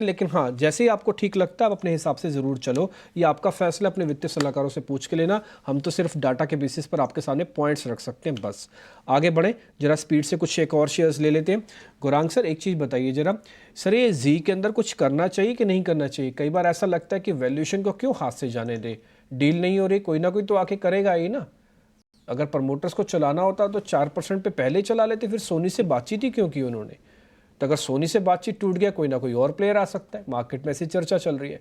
लेकिन हाँ, जैसे ही आपको ठीक लगता है आप अपने हिसाब से ज़रूर चलो। ये आपका फैसला, अपने वित्तीय सलाहकारों से पूछ के लेना। हम तो सिर्फ डाटा के बेसिस पर आपके सामने पॉइंट्स रख सकते हैं बस। आगे बढ़ें, जरा स्पीड से कुछ एक और शेयर्स ले लेते हैं। गौरांग सर, एक चीज़ बताइए जरा, सर ये जी के अंदर कुछ करना चाहिए कि नहीं करना चाहिए? कई बार ऐसा लगता है कि वैल्यूएशन को क्यों हाथ से जाने दे, डील नहीं हो रही, कोई ना कोई तो आके करेगा ही ना। अगर प्रमोटर्स को चलाना होता तो 4% पे पहले ही चला लेते, फिर सोनी से बातचीत ही क्यों की उन्होंने? तो अगर सोनी से बातचीत टूट गया, कोई ना कोई और प्लेयर आ सकता है, मार्केट में ऐसी चर्चा चल रही है।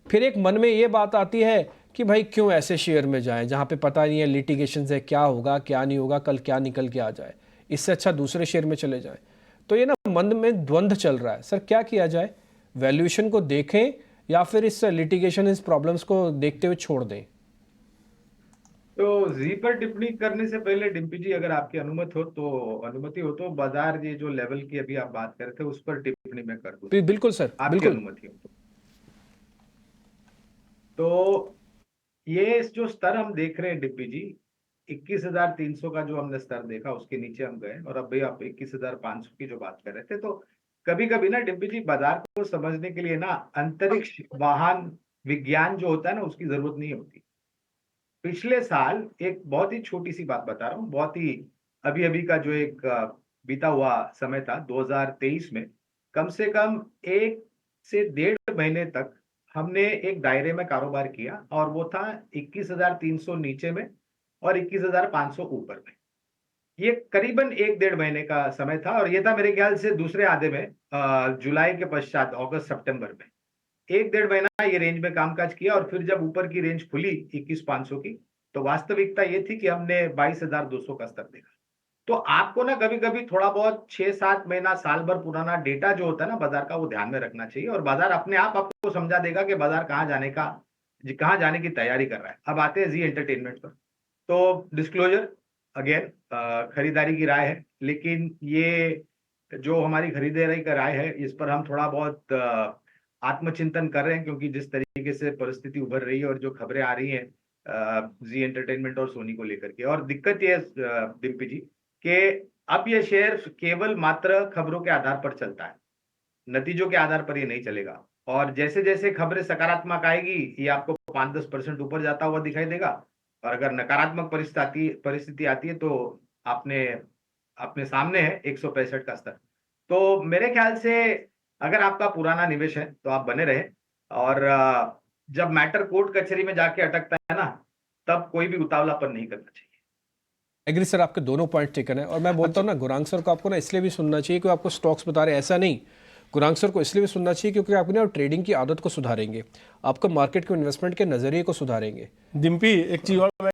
फिर एक मन में ये बात आती है कि भाई क्यों ऐसे शेयर में जाएं जहां पे पता नहीं है लिटिगेशन है, क्या होगा क्या नहीं होगा, कल क्या निकल के आ जाए, इससे अच्छा दूसरे शेयर में चले जाएं। तो ये ना मन में द्वंद्व चल रहा है। सर क्या किया जाए, वैल्यूएशन को देखें या फिर इस लिटिगेशन, इस प्रॉब्लम्स को देखते हुए छोड़ दें? तो जी पर टिप्पणी करने से पहले डिम्पी जी, अगर आपकी अनुमति हो तो बाजार, ये जो लेवल की अभी आप बात कर रहे थे, उस पर टिप्पणी मैं कर दूं, बिल्कुल सर, आपकी बिल्कुल। अनुमति हो तो ये जो स्तर हम देख रहे हैं डिम्पी जी, 21,300 का जो हमने स्तर देखा, उसके नीचे हम गए, और अभी आप 21,500 की जो बात कर रहे थे। तो कभी कभी ना डिम्पी जी, बाजार को समझने के लिए ना अंतरिक्ष वाहन विज्ञान जो होता है ना, उसकी जरूरत नहीं होती। पिछले साल एक बहुत ही छोटी सी बात बता रहा हूँ, बहुत ही अभी अभी का जो एक बीता हुआ समय था 2023 में, कम से कम 1 से 1.5 महीने तक हमने एक दायरे में कारोबार किया, और वो था 21,300 नीचे में और 21,500 ऊपर में। ये करीबन 1 डेढ़ महीने का समय था, और ये था मेरे ख्याल से दूसरे आधे में, जुलाई के पश्चात, अगस्त सितंबर में 1 डेढ़ महीना ये रेंज में कामकाज किया। और फिर जब ऊपर की रेंज खुली 21,500 की, तो वास्तविकता ये थी कि हमने 22,200 का स्तर देखा। तो आपको ना कभी कभी थोड़ा बहुत 6 7 महीना, साल भर पुराना डेटा जो होता है ना बाजार का, वो ध्यान में रखना चाहिए, और बाजार अपने आप आपको समझा देगा कि बाजार कहाँ जाने की तैयारी कर रहा है। अब आते हैं जी एंटरटेनमेंट पर। तो डिस्क्लोजर अगेन, खरीदारी की राय है, लेकिन ये जो हमारी खरीदारी का राय है, इस पर हम थोड़ा बहुत आत्मचिंतन कर रहे हैं, क्योंकि जिस तरीके से परिस्थिति उभर रही है और जो खबरें आ रही हैं जी एंटरटेनमेंट और सोनी को लेकर के, और दिक्कत ये है डिम्पी जी, कि अब ये शेयर केवल मात्र खबरों के आधार पर चलता है, नतीजों के आधार पर ये नहीं चलेगा। और जैसे जैसे खबरें सकारात्मक आएगी, ये आपको 5-10% ऊपर जाता हुआ दिखाई देगा, और अगर नकारात्मक परिस्थिति आती है, तो आपने अपने सामने है 165 का स्तर। तो मेरे ख्याल से अगर आपका पुराना निवेश है तो आप बने रहे, और जब मैटर कोर्ट कचहरी में जाके अटकता है ना, तब कोई भी उतावलापन नहीं करना चाहिए। एग्री सर, आपके दोनों पॉइंट टेकन है। और मैं बोलता अच्छा। हूँ ना, गुरांग सर को आपको ना इसलिए भी सुनना चाहिए कि वो आपको स्टॉक्स बता रहे हैं, ऐसा नहीं। गुरांग सर को इसलिए भी सुनना चाहिए क्योंकि आपकी ना ट्रेडिंग की आदत को सुधारेंगे, आपको मार्केट के इन्वेस्टमेंट के नज़रिए को सुधारेंगे। डिम्पी, एक चीज और